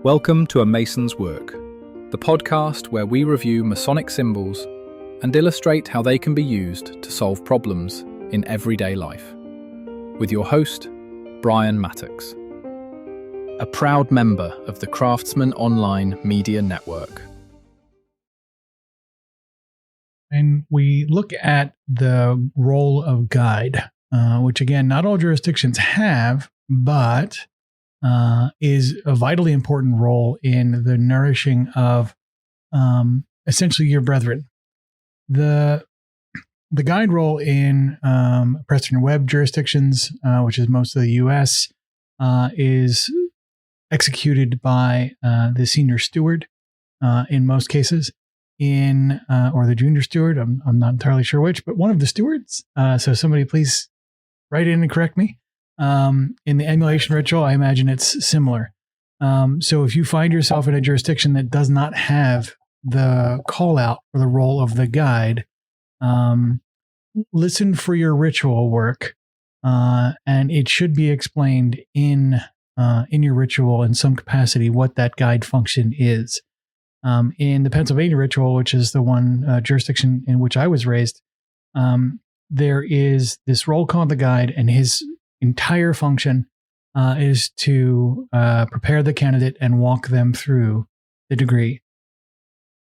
Welcome to A Mason's Work, the podcast where we review Masonic symbols and illustrate how they can be used to solve problems in everyday life. With your host, Brian Mattox, a proud member of the Craftsman Online Media Network. And we look at the role of guide, which again, not all jurisdictions have, but is a vitally important role in the nourishing of essentially your brethren. The guide role in Preston Webb jurisdictions, which is most of the U.S., is executed by the senior steward in most cases. Or the junior steward, I'm not entirely sure which, but one of the stewards. So somebody please write in and correct me. In the emulation ritual, I imagine it's similar. So if you find yourself in a jurisdiction that does not have the call out for the role of the guide, listen for your ritual work, and it should be explained in your ritual in some capacity what that guide function is. In the Pennsylvania ritual, which is the one jurisdiction in which I was raised, there is this role called the guide, and his entire function is to prepare the candidate and walk them through the degree.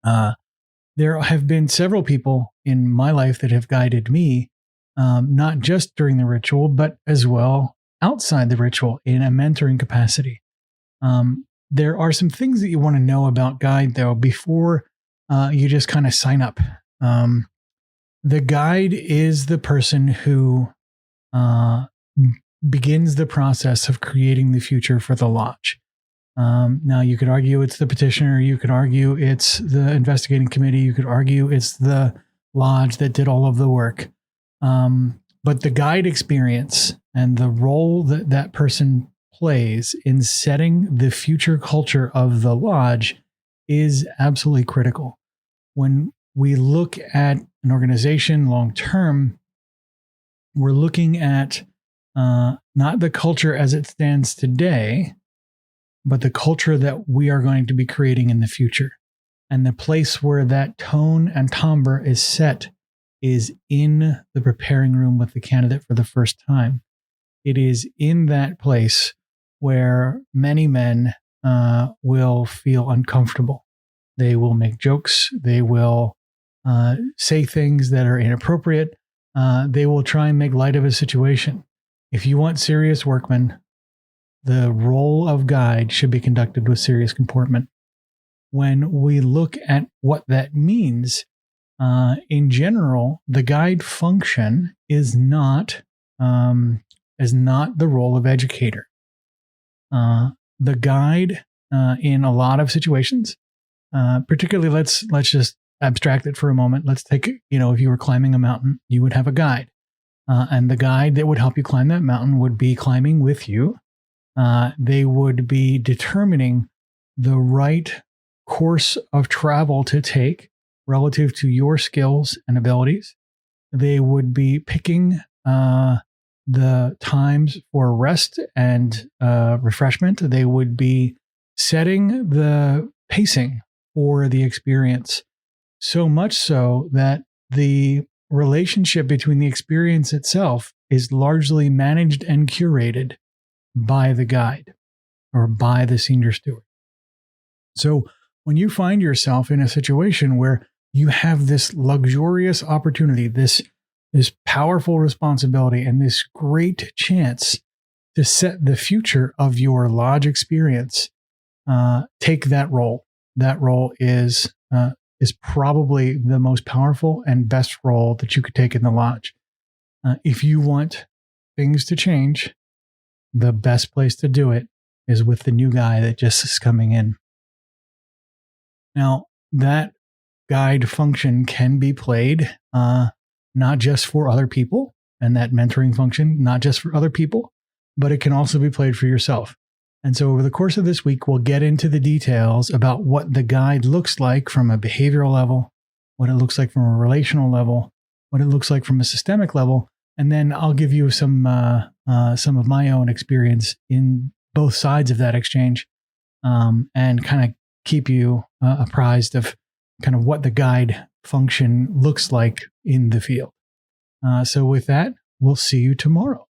There have been several people in my life that have guided me, not just during the ritual, but as well outside the ritual in a mentoring capacity. There are some things that you want to know about guide, though, before you just kind of sign up. The guide is the person who begins the process of creating the future for the lodge. Now, you could argue it's the petitioner. You could argue it's the investigating committee. You could argue it's the lodge that did all of the work. But the guide experience and the role that that person plays in setting the future culture of the lodge is absolutely critical. When we look at an organization long term, we're looking at not the culture as it stands today, but the culture that we are going to be creating in the future. And the place where that tone and timbre is set is in the preparing room with the candidate for the first time. It is in that place where many men will feel uncomfortable. They will make jokes. They will say things that are inappropriate. They will try and make light of a situation. If you want serious workmen, the role of guide should be conducted with serious comportment. When we look at what that means, in general, the guide function is not the role of educator. The guide, in a lot of situations, particularly let's just abstract it for a moment. Let's take, if you were climbing a mountain, you would have a guide. And the guide that would help you climb that mountain would be climbing with you. They would be determining the right course of travel to take relative to your skills and abilities. They would be picking the times for rest and refreshment. They would be setting the pacing for the experience, so much so that the relationship between the experience itself is largely managed and curated by the guide or by the senior steward. So when you find yourself in a situation where you have this luxurious opportunity, this powerful responsibility, and this great chance to set the future of your lodge experience, take that role. That role is probably the most powerful and best role that you could take in the lodge. If you want things to change, the best place to do it is with the new guy that just is coming in. Now, that guide function can be played not just for other people, and that mentoring function, not just for other people, but it can also be played for yourself. And so over the course of this week, we'll get into the details about what the guide looks like from a behavioral level, what it looks like from a relational level, what it looks like from a systemic level, and then I'll give you some of my own experience in both sides of that exchange and kind of keep you apprised of kind of what the guide function looks like in the field. So with that, we'll see you tomorrow.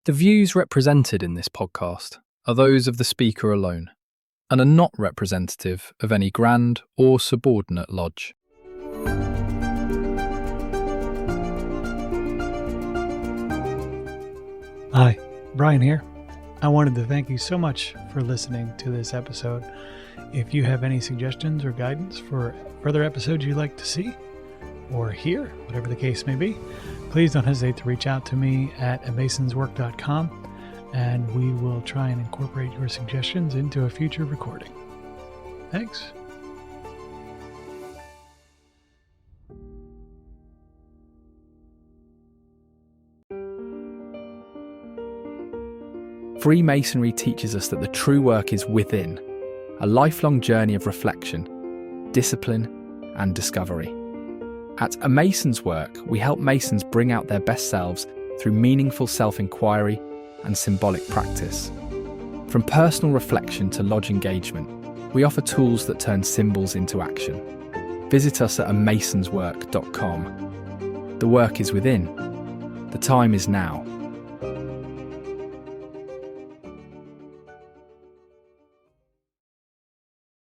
The views represented in this podcast are those of the speaker alone and are not representative of any grand or subordinate lodge. Hi, Brian here. I wanted to thank you so much for listening to this episode. If you have any suggestions or guidance for further episodes you'd like to see or hear, whatever the case may be, please don't hesitate to reach out to me at amasonswork.com, and we will try and incorporate your suggestions into a future recording. Thanks. Freemasonry teaches us that the true work is within, a lifelong journey of reflection, discipline, and discovery. At A Mason's Work, we help Masons bring out their best selves through meaningful self-inquiry and symbolic practice. From personal reflection to lodge engagement, we offer tools that turn symbols into action. Visit us at amasonswork.com. The work is within. The time is now.